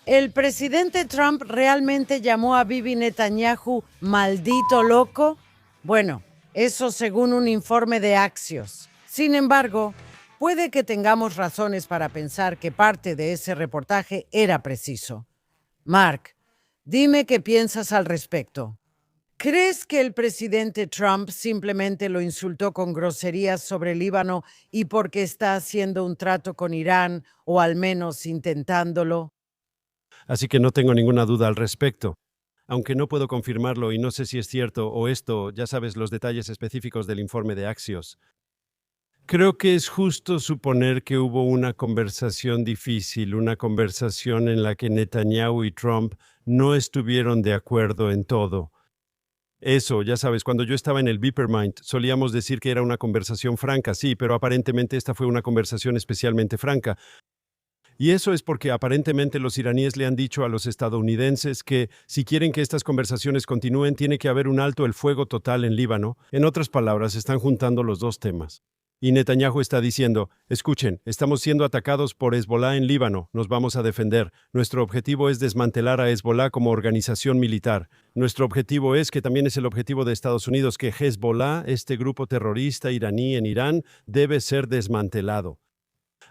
¿El presidente Trump realmente llamó a Bibi Netanyahu maldito loco? Bueno, eso según un informe de Axios. Sin embargo, puede que tengamos razones para pensar que parte de ese reportaje era preciso. Mark, dime qué piensas al respecto. ¿Crees que el presidente Trump simplemente lo insultó con groserías sobre el Líbano y porque está haciendo un trato con Irán, o al menos intentándolo? Así que no tengo ninguna duda al respecto. Aunque no puedo confirmarlo y no sé si es cierto o esto, ya sabes los detalles específicos del informe de Axios. Creo que es justo suponer que hubo una conversación difícil, una conversación en la que Netanyahu y Trump no estuvieron de acuerdo en todo. Eso, ya sabes, cuando yo estaba en el Beepermind, solíamos decir que era una conversación franca, sí, pero aparentemente esta fue una conversación especialmente franca. Y eso es porque aparentemente los iraníes le han dicho a los estadounidenses que si quieren que estas conversaciones continúen, tiene que haber un alto el fuego total en Líbano. En otras palabras, están juntando los dos temas. Y Netanyahu está diciendo, escuchen, estamos siendo atacados por Hezbollah en Líbano, nos vamos a defender. Nuestro objetivo es desmantelar a Hezbollah como organización militar. Nuestro objetivo es, que también es el objetivo de Estados Unidos, que Hezbollah, este grupo terrorista iraní en Irán, debe ser desmantelado.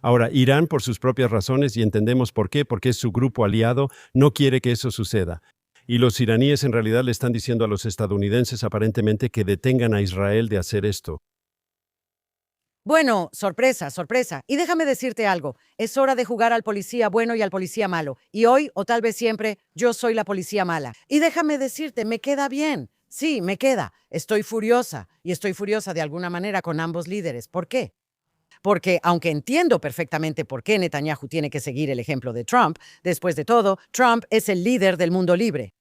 Ahora, Irán, por sus propias razones, y entendemos por qué, porque es su grupo aliado, no quiere que eso suceda. Y los iraníes en realidad le están diciendo a los estadounidenses aparentemente que detengan a Israel de hacer esto. Bueno, sorpresa, sorpresa. Y déjame decirte algo, es hora de jugar al policía bueno y al policía malo. Y hoy, o tal vez siempre, yo soy la policía mala. Y déjame decirte, me queda bien. Sí, me queda. Estoy furiosa. Y estoy furiosa de alguna manera con ambos líderes. ¿Por qué? Porque aunque entiendo perfectamente por qué Netanyahu tiene que seguir el ejemplo de Trump, después de todo, Trump es el líder del mundo libre.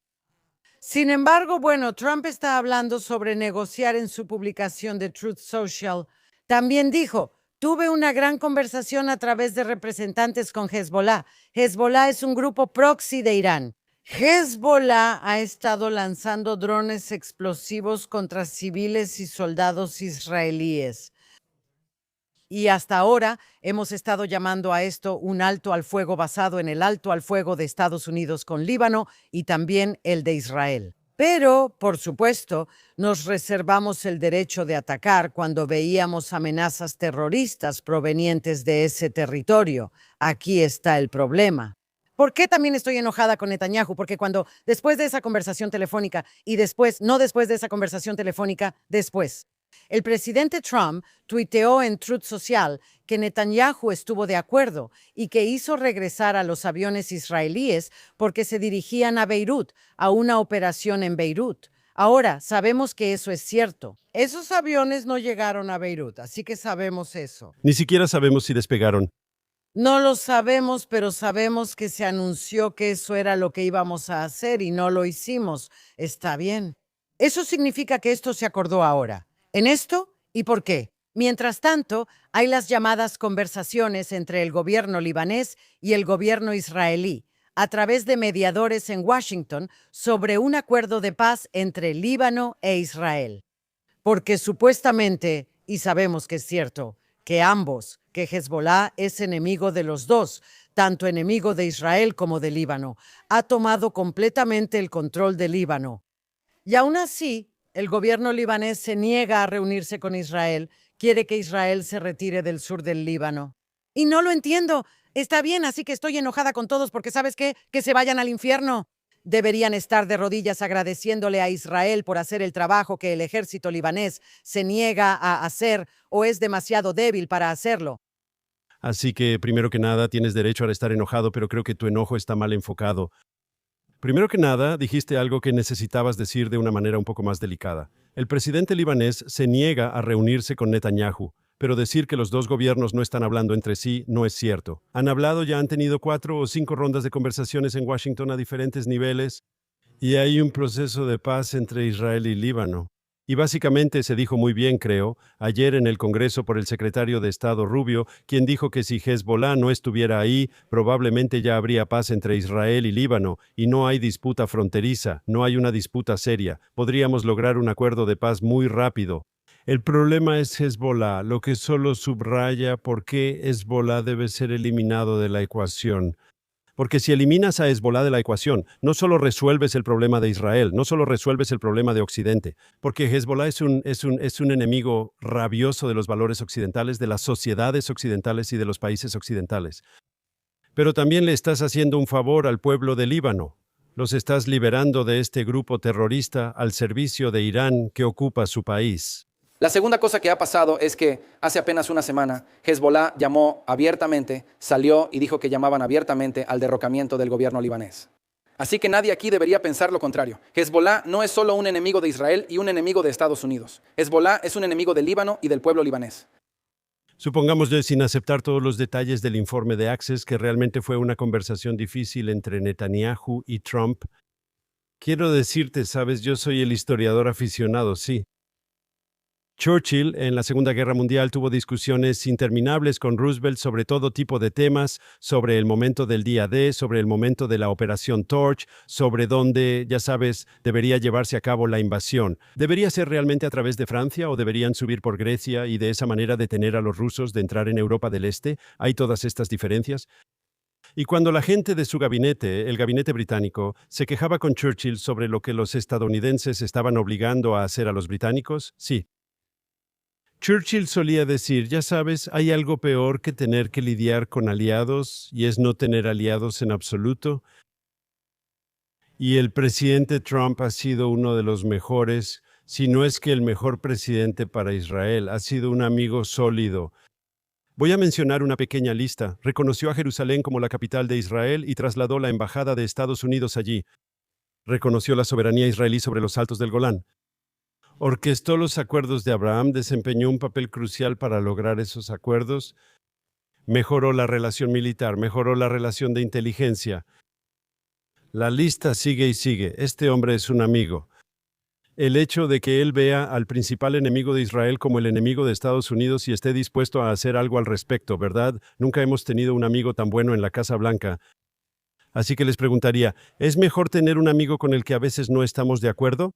Sin embargo, bueno, Trump está hablando sobre negociar en su publicación de Truth Social. También dijo, tuve una gran conversación a través de representantes con Hezbollah. Hezbollah es un grupo proxy de Irán. Hezbollah ha estado lanzando drones explosivos contra civiles y soldados israelíes. Y hasta ahora hemos estado llamando a esto un alto al fuego basado en el alto al fuego de Estados Unidos con Líbano y también el de Israel. Pero, por supuesto, nos reservamos el derecho de atacar cuando veíamos amenazas terroristas provenientes de ese territorio. Aquí está el problema. ¿Por qué también estoy enojada con Netanyahu? Porque cuando después de esa conversación telefónica y después, no después de esa conversación telefónica, después, el presidente Trump tuiteó en Truth Social que Netanyahu estuvo de acuerdo y que hizo regresar a los aviones israelíes porque se dirigían a Beirut, a una operación en Beirut. Ahora, sabemos que eso es cierto. Esos aviones no llegaron a Beirut, así que sabemos eso. Ni siquiera sabemos si despegaron. No lo sabemos, pero sabemos que se anunció que eso era lo que íbamos a hacer y no lo hicimos. Está bien. Eso significa que esto se acordó ahora. ¿En esto? ¿Y por qué? Mientras tanto, hay las llamadas conversaciones entre el gobierno libanés y el gobierno israelí, a través de mediadores en Washington, sobre un acuerdo de paz entre Líbano e Israel. Porque supuestamente, y sabemos que es cierto, que ambos, que Hezbollah es enemigo de los dos, tanto enemigo de Israel como de Líbano, ha tomado completamente el control de Líbano. Y aún así, el gobierno libanés se niega a reunirse con Israel, quiere que Israel se retire del sur del Líbano. Y no lo entiendo. Está bien, así que estoy enojada con todos porque ¿sabes qué? Que se vayan al infierno. Deberían estar de rodillas agradeciéndole a Israel por hacer el trabajo que el ejército libanés se niega a hacer o es demasiado débil para hacerlo. Así que, primero que nada, tienes derecho a estar enojado, pero creo que tu enojo está mal enfocado. Primero que nada, dijiste algo que necesitabas decir de una manera un poco más delicada. El presidente libanés se niega a reunirse con Netanyahu, pero decir que los dos gobiernos no están hablando entre sí no es cierto. Han hablado, ya han tenido 4 o 5 rondas de conversaciones en Washington a diferentes niveles, y hay un proceso de paz entre Israel y Líbano. Y básicamente se dijo muy bien, creo, ayer en el Congreso por el secretario de Estado Rubio, quien dijo que si Hezbollah no estuviera ahí, probablemente ya habría paz entre Israel y Líbano, y no hay disputa fronteriza, no hay una disputa seria. Podríamos lograr un acuerdo de paz muy rápido. El problema es Hezbollah, lo que solo subraya por qué Hezbollah debe ser eliminado de la ecuación. Porque si eliminas a Hezbolá de la ecuación, no solo resuelves el problema de Israel, no solo resuelves el problema de Occidente, porque Hezbolá es un enemigo rabioso de los valores occidentales, de las sociedades occidentales y de los países occidentales. Pero también le estás haciendo un favor al pueblo de Líbano. Los estás liberando de este grupo terrorista al servicio de Irán que ocupa su país. La segunda cosa que ha pasado es que hace apenas una semana Hezbolá llamó abiertamente, salió y dijo que llamaban abiertamente al derrocamiento del gobierno libanés. Así que nadie aquí debería pensar lo contrario. Hezbolá no es solo un enemigo de Israel y un enemigo de Estados Unidos. Hezbolá es un enemigo del Líbano y del pueblo libanés. Supongámosle, sin aceptar todos los detalles del informe de Access, que realmente fue una conversación difícil entre Netanyahu y Trump. Quiero decirte, sabes, yo soy el historiador aficionado, sí. Churchill, en la Segunda Guerra Mundial, tuvo discusiones interminables con Roosevelt sobre todo tipo de temas, sobre el momento del día D, sobre el momento de la Operación Torch, sobre dónde, ya sabes, debería llevarse a cabo la invasión. ¿Debería ser realmente a través de Francia o deberían subir por Grecia y de esa manera detener a los rusos de entrar en Europa del Este? Hay todas estas diferencias. Y cuando la gente de su gabinete, el gabinete británico, se quejaba con Churchill sobre lo que los estadounidenses estaban obligando a hacer a los británicos, sí. Churchill solía decir, ya sabes, hay algo peor que tener que lidiar con aliados, y es no tener aliados en absoluto. Y el presidente Trump ha sido uno de los mejores, si no es que el mejor presidente para Israel. Ha sido un amigo sólido. Voy a mencionar una pequeña lista. Reconoció a Jerusalén como la capital de Israel y trasladó la embajada de Estados Unidos allí. Reconoció la soberanía israelí sobre los Altos del Golán. Orquestó los acuerdos de Abraham, desempeñó un papel crucial para lograr esos acuerdos, mejoró la relación militar, mejoró la relación de inteligencia. La lista sigue y sigue. Este hombre es un amigo. El hecho de que él vea al principal enemigo de Israel como el enemigo de Estados Unidos y esté dispuesto a hacer algo al respecto, ¿verdad? Nunca hemos tenido un amigo tan bueno en la Casa Blanca. Así que les preguntaría, ¿es mejor tener un amigo con el que a veces no estamos de acuerdo?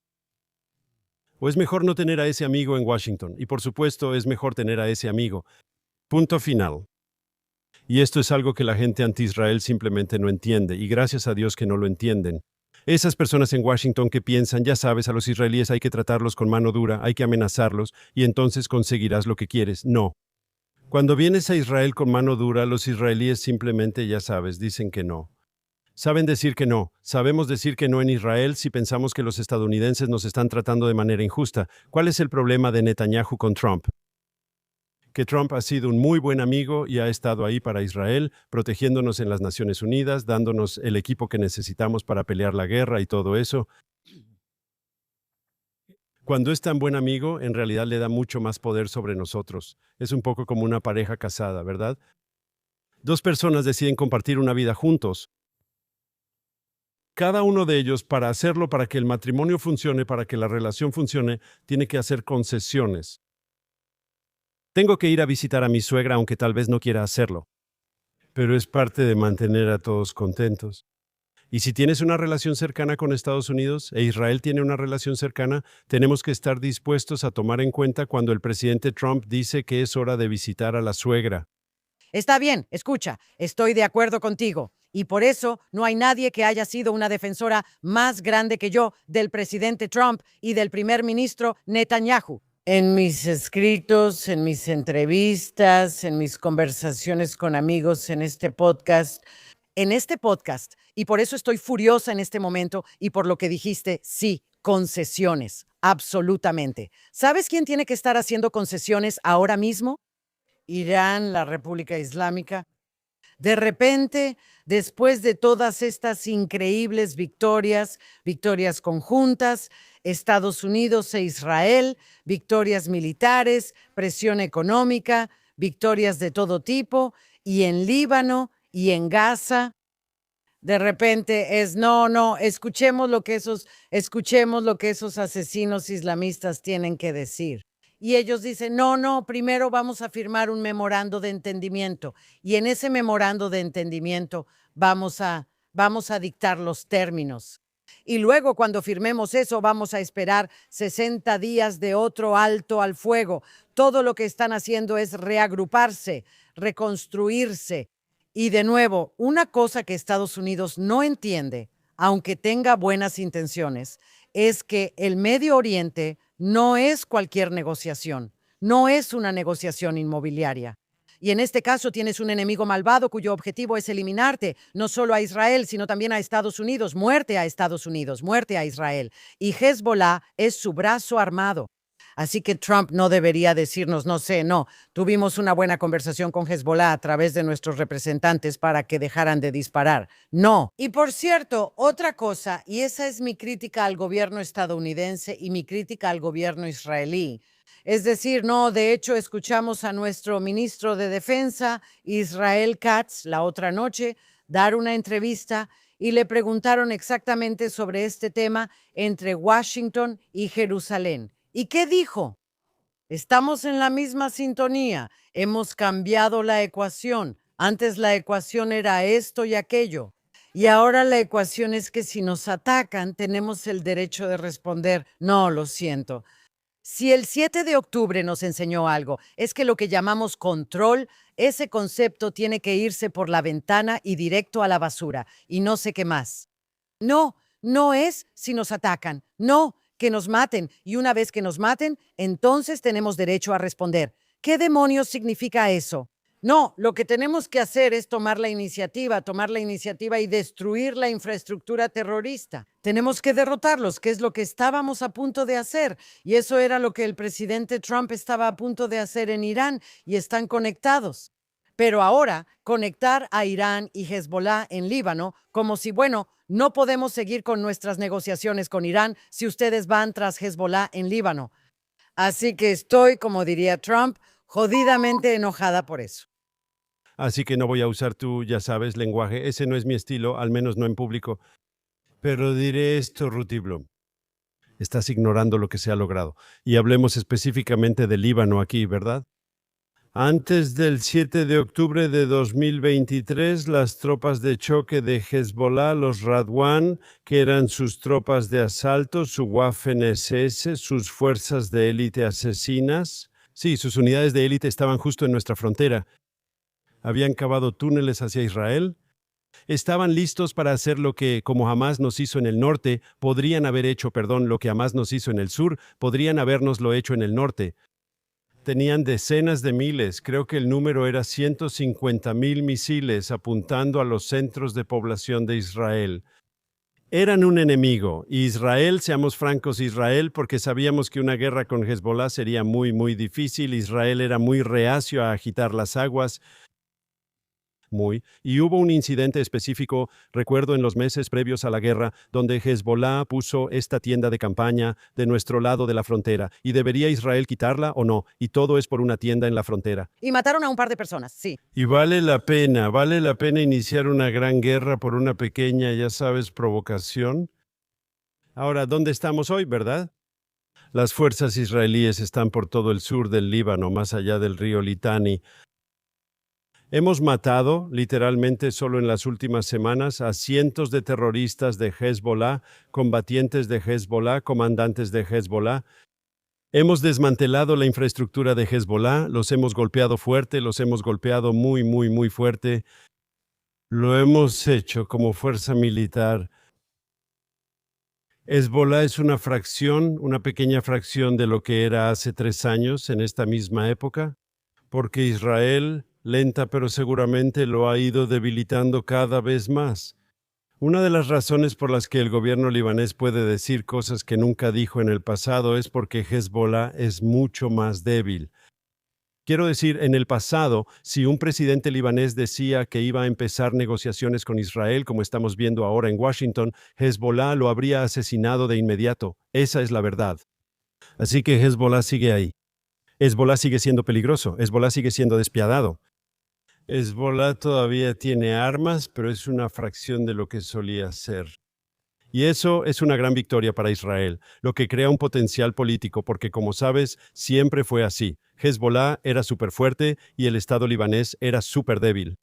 ¿O es mejor no tener a ese amigo en Washington? Y por supuesto, es mejor tener a ese amigo. Punto final. Y esto es algo que la gente anti-Israel simplemente no entiende, y gracias a Dios que no lo entienden. Esas personas en Washington que piensan, ya sabes, a los israelíes hay que tratarlos con mano dura, hay que amenazarlos, y entonces conseguirás lo que quieres. No. Cuando vienes a Israel con mano dura, los israelíes simplemente, ya sabes, dicen que no. Saben decir que no. Sabemos decir que no en Israel si pensamos que los estadounidenses nos están tratando de manera injusta. ¿Cuál es el problema de Netanyahu con Trump? Que Trump ha sido un muy buen amigo y ha estado ahí para Israel, protegiéndonos en las Naciones Unidas, dándonos el equipo que necesitamos para pelear la guerra y todo eso. Cuando es tan buen amigo, en realidad le da mucho más poder sobre nosotros. Es un poco como una pareja casada, ¿verdad? Dos personas deciden compartir una vida juntos. Cada uno de ellos, para hacerlo, para que el matrimonio funcione, para que la relación funcione, tiene que hacer concesiones. Tengo que ir a visitar a mi suegra, aunque tal vez no quiera hacerlo. Pero es parte de mantener a todos contentos. Y si tienes una relación cercana con Estados Unidos e Israel tiene una relación cercana, tenemos que estar dispuestos a tomar en cuenta cuando el presidente Trump dice que es hora de visitar a la suegra. Está bien, escucha, estoy de acuerdo contigo. Y por eso no hay nadie que haya sido una defensora más grande que yo del presidente Trump y del primer ministro Netanyahu. En mis escritos, en mis entrevistas, en mis conversaciones con amigos en este podcast, y por eso estoy furiosa en este momento y por lo que dijiste, sí, concesiones, absolutamente. ¿Sabes quién tiene que estar haciendo concesiones ahora mismo? Irán, la República Islámica. De repente, después de todas estas increíbles victorias, victorias conjuntas, Estados Unidos e Israel, victorias militares, presión económica, victorias de todo tipo, y en Líbano y en Gaza, de repente es no, escuchemos lo que esos asesinos islamistas tienen que decir. Y ellos dicen, no, primero vamos a firmar un memorando de entendimiento. Y en ese memorando de entendimiento vamos a dictar los términos. Y luego cuando firmemos eso vamos a esperar 60 días de otro alto al fuego. Todo lo que están haciendo es reagruparse, reconstruirse Y de nuevo, una cosa que Estados Unidos no entiende, aunque tenga buenas intenciones, es que el Medio Oriente no es cualquier negociación, no es una negociación inmobiliaria. Y en este caso tienes un enemigo malvado cuyo objetivo es eliminarte, no solo a Israel, sino también a Estados Unidos. Muerte a Estados Unidos, muerte a Israel. Y Hezbollah es su brazo armado. Así que Trump no debería decirnos, no sé, no, tuvimos una buena conversación con Hezbollah a través de nuestros representantes para que dejaran de disparar. No. Y por cierto, otra cosa, y esa es mi crítica al gobierno estadounidense y mi crítica al gobierno israelí. Es decir, no, de hecho, escuchamos a nuestro ministro de Defensa, Israel Katz, la otra noche, dar una entrevista y le preguntaron exactamente sobre este tema entre Washington y Jerusalén. ¿Y qué dijo? Estamos en la misma sintonía. Hemos cambiado la ecuación. Antes la ecuación era esto y aquello. Y ahora la ecuación es que si nos atacan, tenemos el derecho de responder, no, lo siento. Si el 7 de octubre nos enseñó algo, es que lo que llamamos control, ese concepto tiene que irse por la ventana y directo a la basura, y no sé qué más. No, no es si nos atacan, no, que nos maten, y una vez que nos maten, entonces tenemos derecho a responder. ¿Qué demonios significa eso? No, lo que tenemos que hacer es tomar la iniciativa y destruir la infraestructura terrorista. Tenemos que derrotarlos, que es lo que estábamos a punto de hacer. Y eso era lo que el presidente Trump estaba a punto de hacer en Irán, y están conectados. Pero ahora, conectar a Irán y Hezbollah en Líbano, como si, bueno, no podemos seguir con nuestras negociaciones con Irán si ustedes van tras Hezbollah en Líbano. Así que estoy, como diría Trump, jodidamente enojada por eso. Así que no voy a usar tu, ya sabes, lenguaje. Ese no es mi estilo, al menos no en público. Pero diré esto, Ruth Bloom. Estás ignorando lo que se ha logrado. Y hablemos específicamente del Líbano aquí, ¿verdad? Antes del 7 de octubre de 2023, las tropas de choque de Hezbollah, los Radwan, que eran sus tropas de asalto, su Waffen-SS, sus fuerzas de élite asesinas, sí, sus unidades de élite estaban justo en nuestra frontera. Habían cavado túneles hacia Israel. Estaban listos para hacer lo que, como Hamás nos hizo en el norte, lo que Hamás nos hizo en el sur, podrían habérnoslo hecho en el norte. Tenían decenas de miles, creo que el número era 150,000 misiles apuntando a los centros de población de Israel. Eran un enemigo, y Israel, seamos francos, Israel, porque sabíamos que una guerra con Hezbollah sería muy, muy difícil. Israel era muy reacio a agitar las aguas. Y hubo un incidente específico, recuerdo en los meses previos a la guerra, donde Hezbollah puso esta tienda de campaña de nuestro lado de la frontera. ¿Y debería Israel quitarla o no? Y todo es por una tienda en la frontera. Y mataron a un par de personas, sí. Y vale la pena iniciar una gran guerra por una pequeña, ya sabes, provocación. Ahora, ¿dónde estamos hoy, verdad? Las fuerzas israelíes están por todo el sur del Líbano, más allá del río Litani. Hemos matado, literalmente solo en las últimas semanas, a cientos de terroristas de Hezbollah, combatientes de Hezbollah, comandantes de Hezbollah. Hemos desmantelado la infraestructura de Hezbollah, los hemos golpeado fuerte, los hemos golpeado muy, muy, muy fuerte. Lo hemos hecho como fuerza militar. Hezbollah es una pequeña fracción de lo que era hace 3 años, en esta misma época, porque Israel, lenta pero seguramente, lo ha ido debilitando cada vez más. Una de las razones por las que el gobierno libanés puede decir cosas que nunca dijo en el pasado es porque Hezbollah es mucho más débil. Quiero decir, en el pasado, si un presidente libanés decía que iba a empezar negociaciones con Israel, como estamos viendo ahora en Washington, Hezbollah lo habría asesinado de inmediato. Esa es la verdad. Así que Hezbollah sigue ahí. Hezbollah sigue siendo peligroso. Hezbollah sigue siendo despiadado. Hezbollah todavía tiene armas, pero es una fracción de lo que solía ser. Y eso es una gran victoria para Israel, lo que crea un potencial político, porque como sabes, siempre fue así. Hezbollah era súper fuerte y el Estado libanés era súper débil.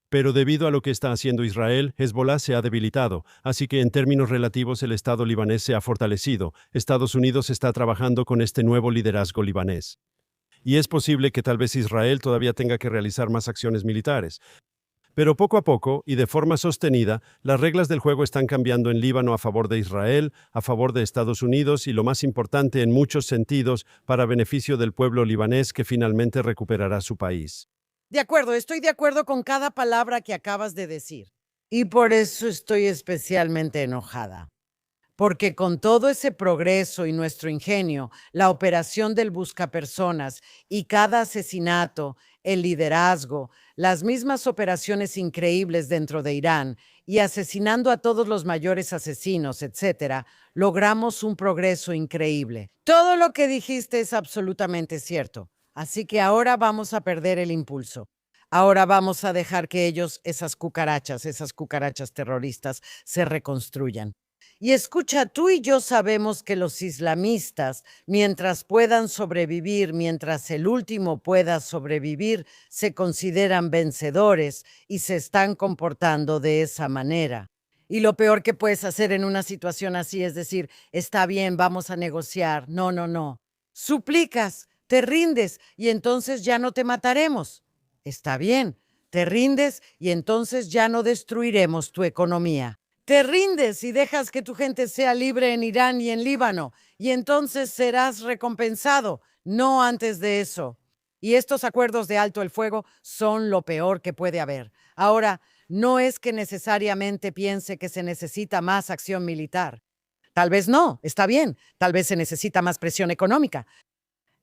Pero debido a lo que está haciendo Israel, Hezbollah se ha debilitado, así que en términos relativos el Estado libanés se ha fortalecido. Estados Unidos está trabajando con este nuevo liderazgo libanés. Y es posible que tal vez Israel todavía tenga que realizar más acciones militares. Pero poco a poco, y de forma sostenida, las reglas del juego están cambiando en Líbano a favor de Israel, a favor de Estados Unidos y, lo más importante en muchos sentidos, para beneficio del pueblo libanés que finalmente recuperará su país. De acuerdo, estoy de acuerdo con cada palabra que acabas de decir. Y por eso estoy especialmente enojada. Porque con todo ese progreso y nuestro ingenio, la operación del buscapersonas y cada asesinato, el liderazgo, las mismas operaciones increíbles dentro de Irán y asesinando a todos los mayores asesinos, etcétera, logramos un progreso increíble. Todo lo que dijiste es absolutamente cierto. Así que ahora vamos a perder el impulso. Ahora vamos a dejar que ellos, esas cucarachas terroristas, se reconstruyan. Y escucha, tú y yo sabemos que los islamistas, mientras puedan sobrevivir, mientras el último pueda sobrevivir, se consideran vencedores y se están comportando de esa manera. Y lo peor que puedes hacer en una situación así es decir, está bien, vamos a negociar. No, no, no. Suplicas, te rindes y entonces ya no te mataremos. Está bien, te rindes y entonces ya no destruiremos tu economía. Te rindes y dejas que tu gente sea libre en Irán y en Líbano, y entonces serás recompensado, no antes de eso. Y estos acuerdos de alto el fuego son lo peor que puede haber. Ahora, no es que necesariamente piense que se necesita más acción militar. Tal vez no, está bien, tal vez se necesita más presión económica.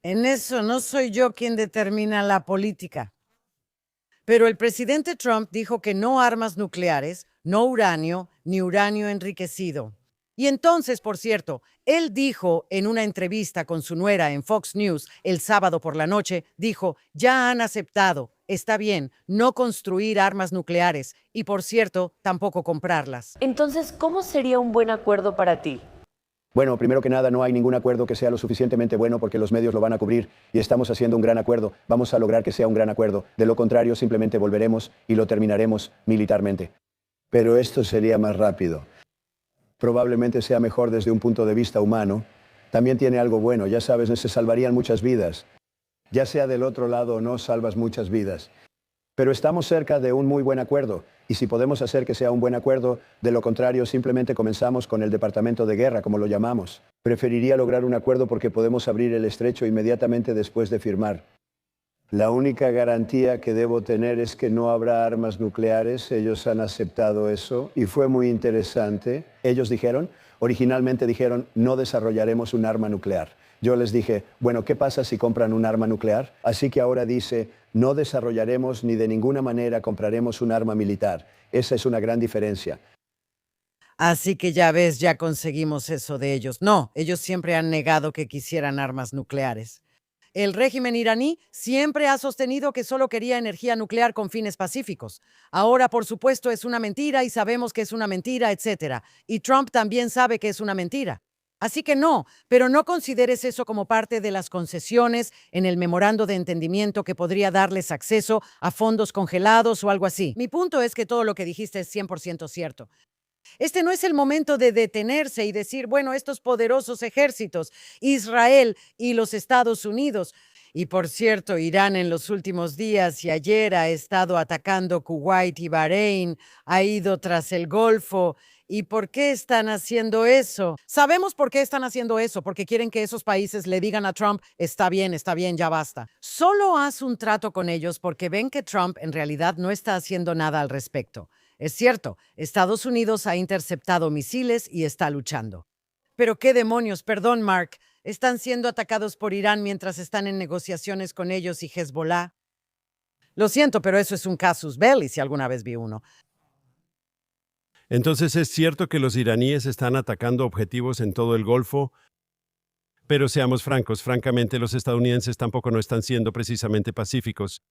En eso no soy yo quien determina la política. Pero el presidente Trump dijo que no armas nucleares, no uranio, ni uranio enriquecido. Y entonces, por cierto, él dijo en una entrevista con su nuera en Fox News el sábado por la noche, dijo, ya han aceptado, está bien, no construir armas nucleares y, por cierto, tampoco comprarlas. Entonces, ¿cómo sería un buen acuerdo para ti? Bueno, primero que nada, no hay ningún acuerdo que sea lo suficientemente bueno porque los medios lo van a cubrir y estamos haciendo un gran acuerdo. Vamos a lograr que sea un gran acuerdo. De lo contrario, simplemente volveremos y lo terminaremos militarmente. Pero esto sería más rápido. Probablemente sea mejor desde un punto de vista humano. También tiene algo bueno, ya sabes, se salvarían muchas vidas. Ya sea del otro lado o no, salvas muchas vidas. Pero estamos cerca de un muy buen acuerdo, y si podemos hacer que sea un buen acuerdo, de lo contrario simplemente comenzamos con el Departamento de Guerra, como lo llamamos. Preferiría lograr un acuerdo porque podemos abrir el estrecho inmediatamente después de firmar. La única garantía que debo tener es que no habrá armas nucleares. Ellos han aceptado eso y fue muy interesante. Ellos originalmente dijeron, no desarrollaremos un arma nuclear. Yo les dije, bueno, ¿qué pasa si compran un arma nuclear? Así que ahora dice, no desarrollaremos ni de ninguna manera compraremos un arma militar. Esa es una gran diferencia. Así que ya ves, ya conseguimos eso de ellos. No, ellos siempre han negado que quisieran armas nucleares. El régimen iraní siempre ha sostenido que solo quería energía nuclear con fines pacíficos. Ahora, por supuesto, es una mentira y sabemos que es una mentira, etcétera. Y Trump también sabe que es una mentira. Así que no, pero no consideres eso como parte de las concesiones en el memorando de entendimiento que podría darles acceso a fondos congelados o algo así. Mi punto es que todo lo que dijiste es 100% cierto. Este no es el momento de detenerse y decir, bueno, estos poderosos ejércitos, Israel y los Estados Unidos. Y por cierto, Irán en los últimos días y ayer ha estado atacando Kuwait y Bahrein, ha ido tras el Golfo. ¿Y por qué están haciendo eso? Sabemos por qué están haciendo eso, porque quieren que esos países le digan a Trump, está bien, ya basta. Solo haz un trato con ellos porque ven que Trump en realidad no está haciendo nada al respecto. Es cierto, Estados Unidos ha interceptado misiles y está luchando. Pero qué demonios, perdón, Mark, están siendo atacados por Irán mientras están en negociaciones con ellos y Hezbollah. Lo siento, pero eso es un casus belli si alguna vez vi uno. Entonces es cierto que los iraníes están atacando objetivos en todo el Golfo, pero seamos francos, francamente los estadounidenses tampoco no están siendo precisamente pacíficos.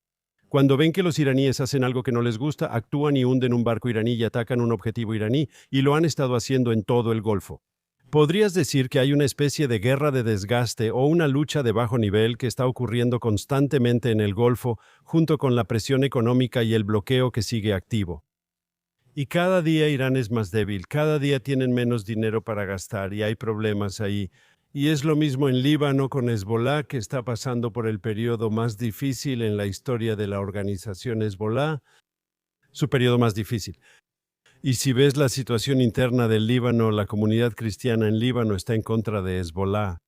Cuando ven que los iraníes hacen algo que no les gusta, actúan y hunden un barco iraní y atacan un objetivo iraní, y lo han estado haciendo en todo el Golfo. ¿Podrías decir que hay una especie de guerra de desgaste o una lucha de bajo nivel que está ocurriendo constantemente en el Golfo, junto con la presión económica y el bloqueo que sigue activo? Y cada día Irán es más débil, cada día tienen menos dinero para gastar y hay problemas ahí. Y es lo mismo en Líbano con Hezbollah, que está pasando por el periodo más difícil en la historia de la organización Hezbollah. su periodo más difícil. Y si ves la situación interna del Líbano, la comunidad cristiana en Líbano está en contra de Hezbollah.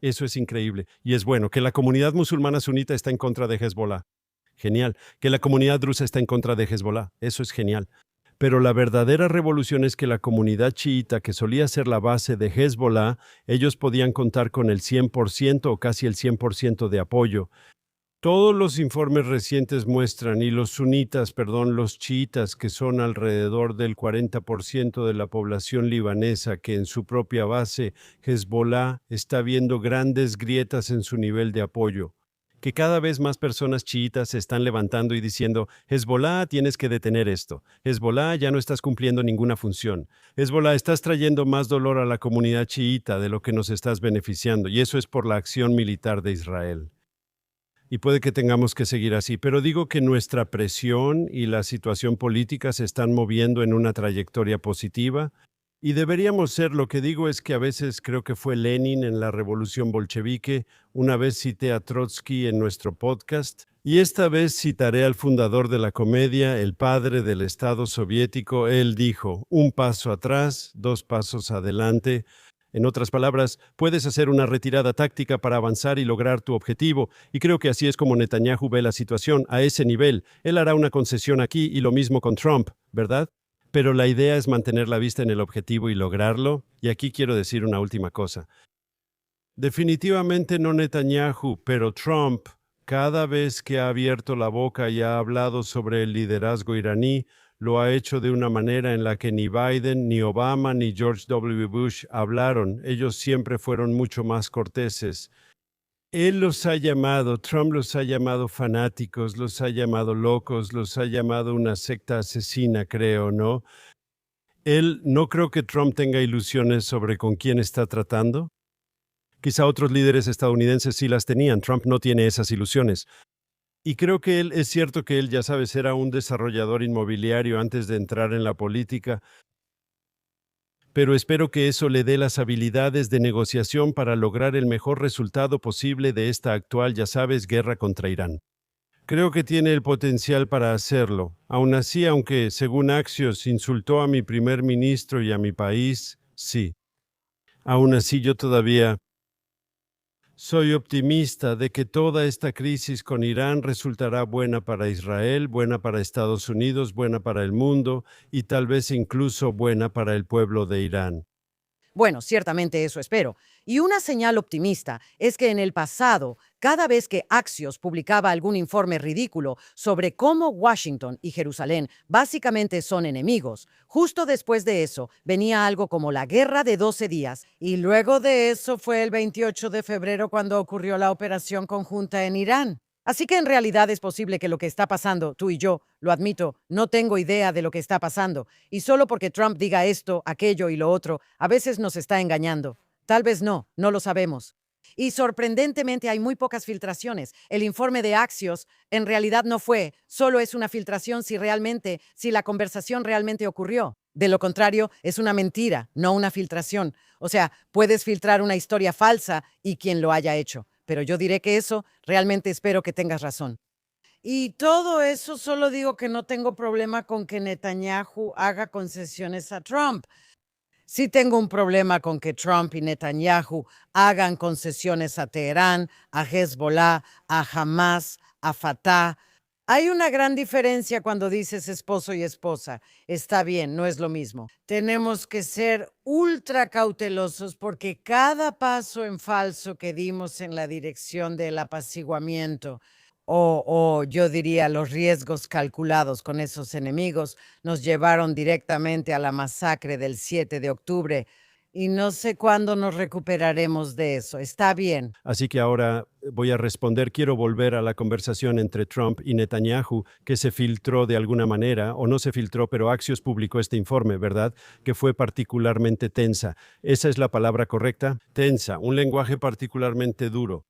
Eso es increíble. Y es bueno que la comunidad musulmana sunita está en contra de Hezbollah. Genial. Que la comunidad drusa está en contra de Hezbollah. Eso es genial. Pero la verdadera revolución es que la comunidad chiita, que solía ser la base de Hezbollah, ellos podían contar con el 100% o casi el 100% de apoyo. Todos los informes recientes muestran, y los los chiitas, que son alrededor del 40% de la población libanesa, que en su propia base, Hezbollah, está viendo grandes grietas en su nivel de apoyo. Que cada vez más personas chiitas se están levantando y diciendo, Hezbollah, tienes que detener esto. Hezbollah, ya no estás cumpliendo ninguna función. Hezbollah, estás trayendo más dolor a la comunidad chiita de lo que nos estás beneficiando, y eso es por la acción militar de Israel. Y puede que tengamos que seguir así, pero digo que nuestra presión y la situación política se están moviendo en una trayectoria positiva y deberíamos ser. Lo que digo es que a veces creo que fue Lenin en la revolución bolchevique, una vez cité a Trotsky en nuestro podcast y esta vez citaré al fundador de la comedia, el padre del Estado soviético. Él dijo, un paso atrás, dos pasos adelante. En otras palabras, puedes hacer una retirada táctica para avanzar y lograr tu objetivo, y creo que así es como Netanyahu ve la situación, a ese nivel. Él hará una concesión aquí y lo mismo con Trump, ¿verdad? Pero la idea es mantener la vista en el objetivo y lograrlo, y aquí quiero decir una última cosa. Definitivamente no Netanyahu, pero Trump, cada vez que ha abierto la boca y ha hablado sobre el liderazgo iraní, lo ha hecho de una manera en la que ni Biden, ni Obama, ni George W. Bush hablaron. Ellos siempre fueron mucho más corteses. Él los ha llamado, Trump los ha llamado fanáticos, los ha llamado locos, los ha llamado una secta asesina, creo, ¿no? No creo que Trump tenga ilusiones sobre con quién está tratando. Quizá otros líderes estadounidenses sí las tenían. Trump no tiene esas ilusiones. Y creo que es cierto que él, ya sabes, era un desarrollador inmobiliario antes de entrar en la política, pero espero que eso le dé las habilidades de negociación para lograr el mejor resultado posible de esta actual, ya sabes, guerra contra Irán. Creo que tiene el potencial para hacerlo. Aún así, aunque, según Axios, insultó a mi primer ministro y a mi país, sí. Aún así, yo todavía soy optimista de que toda esta crisis con Irán resultará buena para Israel, buena para Estados Unidos, buena para el mundo y tal vez incluso buena para el pueblo de Irán. Bueno, ciertamente eso espero. Y una señal optimista es que en el pasado, cada vez que Axios publicaba algún informe ridículo sobre cómo Washington y Jerusalén básicamente son enemigos, justo después de eso venía algo como la Guerra de 12 días, y luego de eso fue el 28 de febrero cuando ocurrió la operación conjunta en Irán. Así que en realidad es posible que lo que está pasando, tú y yo, lo admito, no tengo idea de lo que está pasando, y solo porque Trump diga esto, aquello y lo otro, a veces nos está engañando. Tal vez no lo sabemos. Y sorprendentemente hay muy pocas filtraciones. El informe de Axios en realidad no solo es una filtración si la conversación realmente ocurrió. De lo contrario, es una mentira, no una filtración. O sea, puedes filtrar una historia falsa y quien lo haya hecho. Pero yo diré que realmente espero que tengas razón. Y todo eso solo digo que no tengo problema con que Netanyahu haga concesiones a Trump. Sí tengo un problema con que Trump y Netanyahu hagan concesiones a Teherán, a Hezbollah, a Hamas, a Fatah. Hay una gran diferencia cuando dices esposo y esposa. Está bien, no es lo mismo. Tenemos que ser ultra cautelosos porque cada paso en falso que dimos en la dirección del apaciguamiento, o yo diría los riesgos calculados con esos enemigos, nos llevaron directamente a la masacre del 7 de octubre. Y no sé cuándo nos recuperaremos de eso. Está bien. Así que ahora voy a responder. Quiero volver a la conversación entre Trump y Netanyahu, que se filtró de alguna manera, o no se filtró, pero Axios publicó este informe, ¿verdad? Que fue particularmente tensa. ¿Esa es la palabra correcta? Tensa, un lenguaje particularmente duro.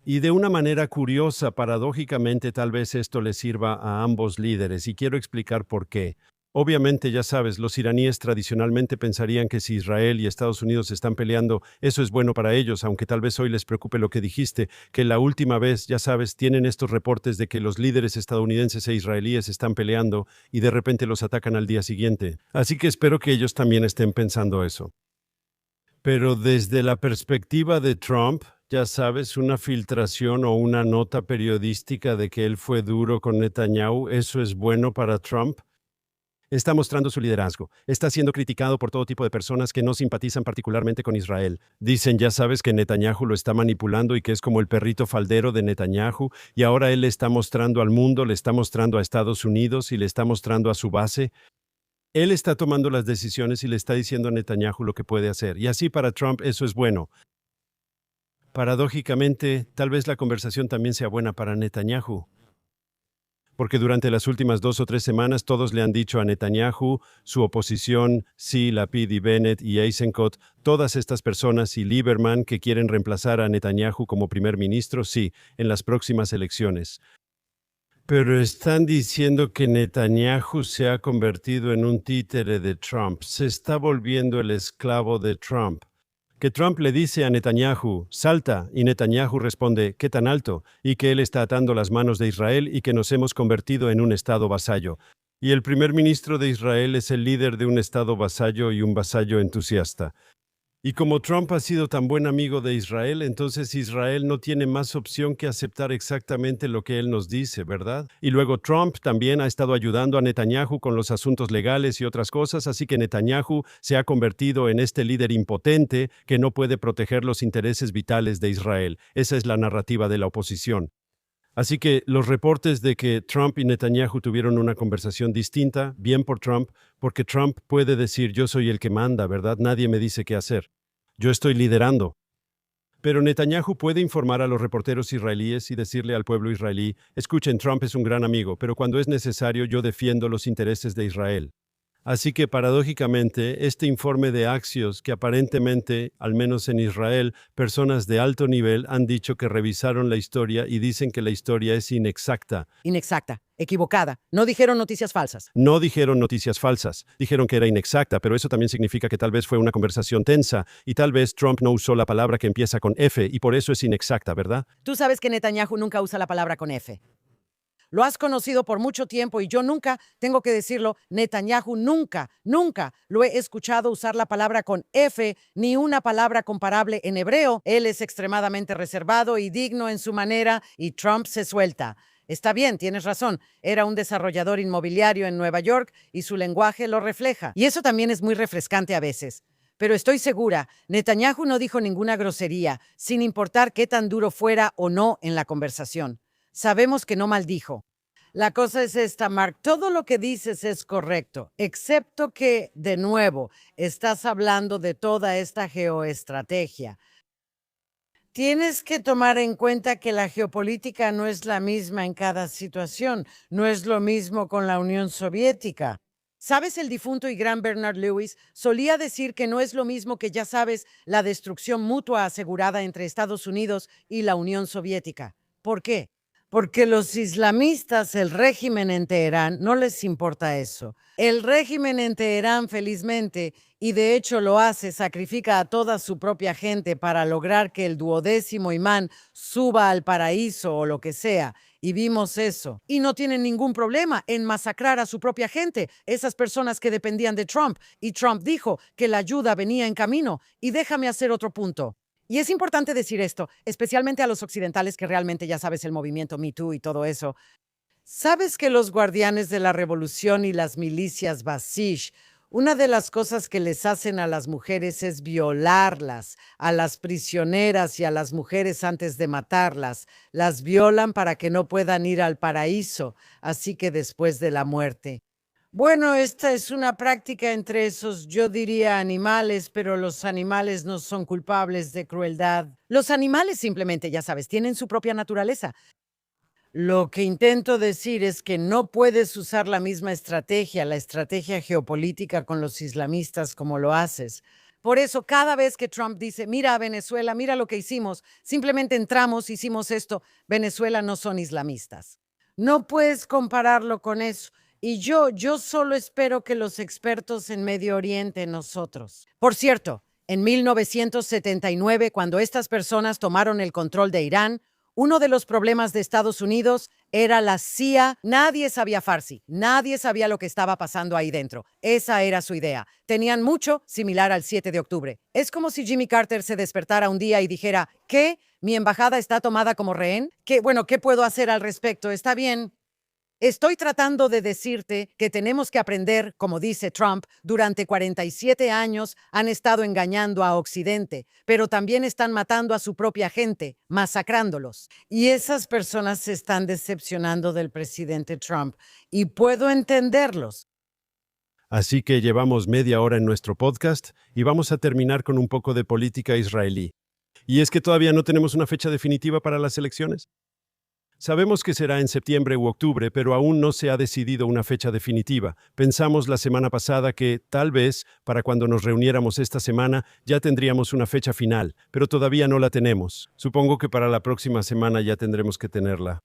Y de una manera curiosa, paradójicamente, tal vez esto le sirva a ambos líderes, y quiero explicar por qué. Obviamente, ya sabes, los iraníes tradicionalmente pensarían que si Israel y Estados Unidos están peleando, eso es bueno para ellos, aunque tal vez hoy les preocupe lo que dijiste, que la última vez, ya sabes, tienen estos reportes de que los líderes estadounidenses e israelíes están peleando y de repente los atacan al día siguiente. Así que espero que ellos también estén pensando eso. Pero desde la perspectiva de Trump, ya sabes, una filtración o una nota periodística de que él fue duro con Netanyahu, ¿eso es bueno para Trump? Está mostrando su liderazgo. Está siendo criticado por todo tipo de personas que no simpatizan particularmente con Israel. Dicen, ya sabes, que Netanyahu lo está manipulando y que es como el perrito faldero de Netanyahu, y ahora él le está mostrando al mundo, le está mostrando a Estados Unidos y le está mostrando a su base. Él está tomando las decisiones y le está diciendo a Netanyahu lo que puede hacer. Y así para Trump eso es bueno. Paradójicamente, tal vez la conversación también sea buena para Netanyahu. Porque durante las últimas 2 o 3 semanas todos le han dicho a Netanyahu, su oposición, sí, Lapid y Bennett y Eisenkot, todas estas personas y Lieberman que quieren reemplazar a Netanyahu como primer ministro, sí, en las próximas elecciones. Pero están diciendo que Netanyahu se ha convertido en un títere de Trump, se está volviendo el esclavo de Trump. Que Trump le dice a Netanyahu, salta, y Netanyahu responde, ¿qué tan alto? Y que él está atando las manos de Israel y que nos hemos convertido en un estado vasallo. Y el primer ministro de Israel es el líder de un estado vasallo y un vasallo entusiasta. Y como Trump ha sido tan buen amigo de Israel, entonces Israel no tiene más opción que aceptar exactamente lo que él nos dice, ¿verdad? Y luego Trump también ha estado ayudando a Netanyahu con los asuntos legales y otras cosas, así que Netanyahu se ha convertido en este líder impotente que no puede proteger los intereses vitales de Israel. Esa es la narrativa de la oposición. Así que los reportes de que Trump y Netanyahu tuvieron una conversación distinta, bien por Trump, porque Trump puede decir yo soy el que manda, ¿verdad? Nadie me dice qué hacer. Yo estoy liderando. Pero Netanyahu puede informar a los reporteros israelíes y decirle al pueblo israelí, escuchen, Trump es un gran amigo, pero cuando es necesario yo defiendo los intereses de Israel. Así que, paradójicamente, este informe de Axios, que aparentemente, al menos en Israel, personas de alto nivel han dicho que revisaron la historia y dicen que la historia es inexacta. Inexacta, equivocada. No dijeron noticias falsas. No dijeron noticias falsas, dijeron que era inexacta, pero eso también significa que tal vez fue una conversación tensa y tal vez Trump no usó la palabra que empieza con F y por eso es inexacta, ¿verdad? Tú sabes que Netanyahu nunca usa la palabra con F. Lo has conocido por mucho tiempo y yo nunca, tengo que decirlo, Netanyahu nunca lo he escuchado usar la palabra con F ni una palabra comparable en hebreo. Él es extremadamente reservado y digno en su manera y Trump se suelta. Está bien, tienes razón. Era un desarrollador inmobiliario en Nueva York y su lenguaje lo refleja. Y eso también es muy refrescante a veces. Pero estoy segura, Netanyahu no dijo ninguna grosería, sin importar qué tan duro fuera o no en la conversación. Sabemos que no maldijo. La cosa es esta, Mark. Todo lo que dices es correcto, excepto que, de nuevo, estás hablando de toda esta geoestrategia. Tienes que tomar en cuenta que la geopolítica no es la misma en cada situación. No es lo mismo con la Unión Soviética. ¿Sabes? El difunto y gran Bernard Lewis solía decir que no es lo mismo que, ya sabes, la destrucción mutua asegurada entre Estados Unidos y la Unión Soviética. ¿Por qué? Porque los islamistas, el régimen en Teherán, no les importa eso. El régimen en Teherán, felizmente, y de hecho lo hace, sacrifica a toda su propia gente para lograr que el 12º imán suba al paraíso o lo que sea. Y vimos eso. Y no tienen ningún problema en masacrar a su propia gente, esas personas que dependían de Trump. Y Trump dijo que la ayuda venía en camino. Y déjame hacer otro punto. Y es importante decir esto, especialmente a los occidentales que realmente ya sabes el movimiento Me Too y todo eso. ¿Sabes que los guardianes de la revolución y las milicias Basish, una de las cosas que les hacen a las mujeres es violarlas, a las prisioneras y a las mujeres antes de matarlas? Las violan para que no puedan ir al paraíso, así que después de la muerte. Bueno, esta es una práctica entre esos, yo diría, animales, pero los animales no son culpables de crueldad. Los animales simplemente, ya sabes, tienen su propia naturaleza. Lo que intento decir es que no puedes usar la misma estrategia, la estrategia geopolítica con los islamistas como lo haces. Por eso, cada vez que Trump dice, mira a Venezuela, mira lo que hicimos, simplemente entramos, hicimos esto, Venezuela no son islamistas. No puedes compararlo con eso. Y yo solo espero que los expertos en Medio Oriente, nosotros. Por cierto, en 1979, cuando estas personas tomaron el control de Irán, uno de los problemas de Estados Unidos era la CIA. Nadie sabía Farsi, nadie sabía lo que estaba pasando ahí dentro. Esa era su idea. Tenían mucho similar al 7 de octubre. Es como si Jimmy Carter se despertara un día y dijera, ¿qué? ¿Mi embajada está tomada como rehén? ¿Qué puedo hacer al respecto? Está bien. Estoy tratando de decirte que tenemos que aprender, como dice Trump, durante 47 años han estado engañando a Occidente, pero también están matando a su propia gente, masacrándolos. Y esas personas se están decepcionando del presidente Trump, y puedo entenderlos. Así que llevamos media hora en nuestro podcast y vamos a terminar con un poco de política israelí. ¿Y es que todavía no tenemos una fecha definitiva para las elecciones? Sabemos que será en septiembre u octubre, pero aún no se ha decidido una fecha definitiva. Pensamos la semana pasada que, tal vez, para cuando nos reuniéramos esta semana, ya tendríamos una fecha final, pero todavía no la tenemos. Supongo que para la próxima semana ya tendremos que tenerla.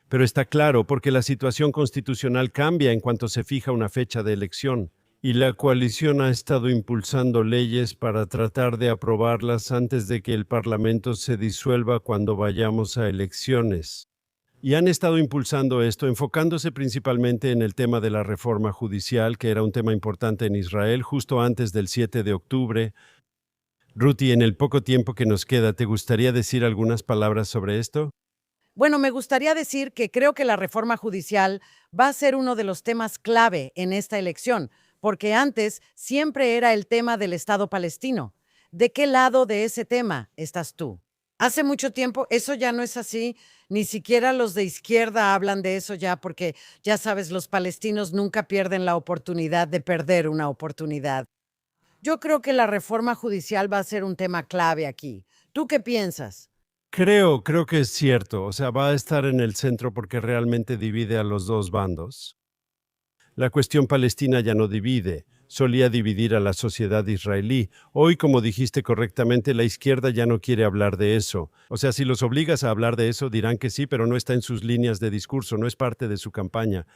Pero está claro porque la situación constitucional cambia en cuanto se fija una fecha de elección. Y la coalición ha estado impulsando leyes para tratar de aprobarlas antes de que el Parlamento se disuelva cuando vayamos a elecciones. Y han estado impulsando esto, enfocándose principalmente en el tema de la reforma judicial, que era un tema importante en Israel justo antes del 7 de octubre. Ruthie, en el poco tiempo que nos queda, ¿te gustaría decir algunas palabras sobre esto? Bueno, me gustaría decir que creo que la reforma judicial va a ser uno de los temas clave en esta elección, porque antes siempre era el tema del Estado palestino. ¿De qué lado de ese tema estás tú? Hace mucho tiempo eso ya no es así, ni siquiera los de izquierda hablan de eso ya, porque ya sabes, los palestinos nunca pierden la oportunidad de perder una oportunidad. Yo creo que la reforma judicial va a ser un tema clave aquí. ¿Tú qué piensas? Creo que es cierto. O sea, va a estar en el centro porque realmente divide a los dos bandos. La cuestión palestina ya no divide, solía dividir a la sociedad israelí. Hoy, como dijiste correctamente, la izquierda ya no quiere hablar de eso. O sea, si los obligas a hablar de eso, dirán que sí, pero no está en sus líneas de discurso, no es parte de su campaña.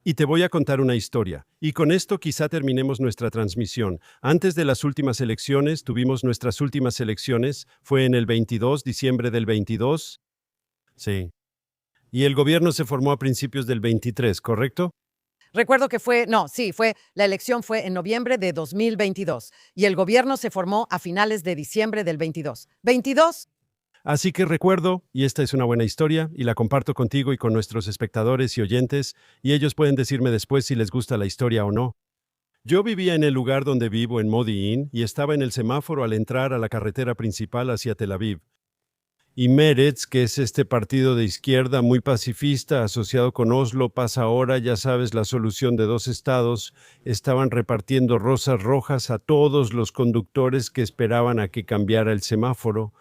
Y te voy a contar una historia. Y con esto quizá terminemos nuestra transmisión. Antes de las últimas elecciones, tuvimos nuestras últimas elecciones. Fue en el 22, diciembre del 22. Sí. Y el gobierno se formó a principios del 23, ¿correcto? Recuerdo que la elección fue en noviembre de 2022 y el gobierno se formó a finales de diciembre del 22. ¿22? Así que recuerdo, y esta es una buena historia, y la comparto contigo y con nuestros espectadores y oyentes, y ellos pueden decirme después si les gusta la historia o no. Yo vivía en el lugar donde vivo, en Modi'in, y estaba en el semáforo al entrar a la carretera principal hacia Tel Aviv. Y Meretz, que es este partido de izquierda muy pacifista asociado con Oslo, pasa ahora, ya sabes, la solución de dos estados, estaban repartiendo rosas rojas a todos los conductores que esperaban a que cambiara el semáforo.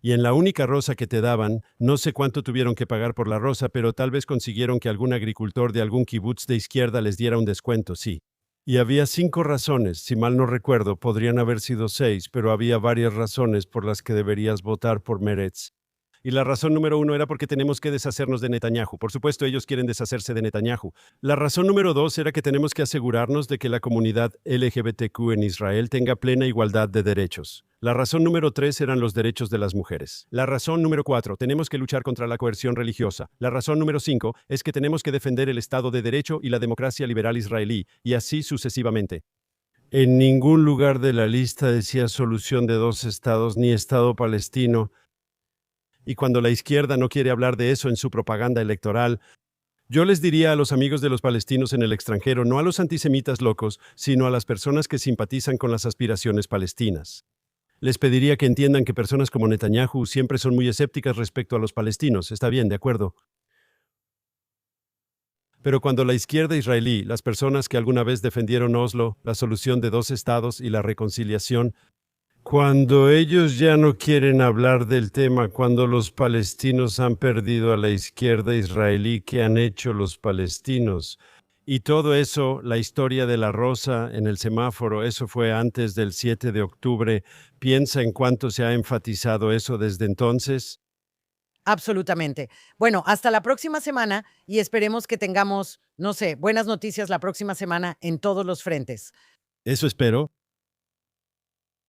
Y en la única rosa que te daban, no sé cuánto tuvieron que pagar por la rosa, pero tal vez consiguieron que algún agricultor de algún kibutz de izquierda les diera un descuento, sí. Y había 5 razones, si mal no recuerdo, podrían haber sido 6, pero había varias razones por las que deberías votar por Meretz. Y la razón número 1 era porque tenemos que deshacernos de Netanyahu. Por supuesto, ellos quieren deshacerse de Netanyahu. La razón número 2 era que tenemos que asegurarnos de que la comunidad LGBTQ en Israel tenga plena igualdad de derechos. La razón número 3 eran los derechos de las mujeres. La razón número 4, tenemos que luchar contra la coerción religiosa. La razón número 5 es que tenemos que defender el Estado de Derecho y la democracia liberal israelí, y así sucesivamente. En ningún lugar de la lista decía solución de 2 estados ni Estado palestino. Y cuando la izquierda no quiere hablar de eso en su propaganda electoral, yo les diría a los amigos de los palestinos en el extranjero, no a los antisemitas locos, sino a las personas que simpatizan con las aspiraciones palestinas. Les pediría que entiendan que personas como Netanyahu siempre son muy escépticas respecto a los palestinos. Está bien, de acuerdo. Pero cuando la izquierda israelí, las personas que alguna vez defendieron Oslo, la solución de 2 estados y la reconciliación, cuando ellos ya no quieren hablar del tema, cuando los palestinos han perdido a la izquierda israelí, ¿qué han hecho los palestinos? Y todo eso, la historia de la rosa en el semáforo, eso fue antes del 7 de octubre. ¿Piensa en cuánto se ha enfatizado eso desde entonces? Absolutamente. Bueno, hasta la próxima semana y esperemos que tengamos, no sé, buenas noticias la próxima semana en todos los frentes. Eso espero.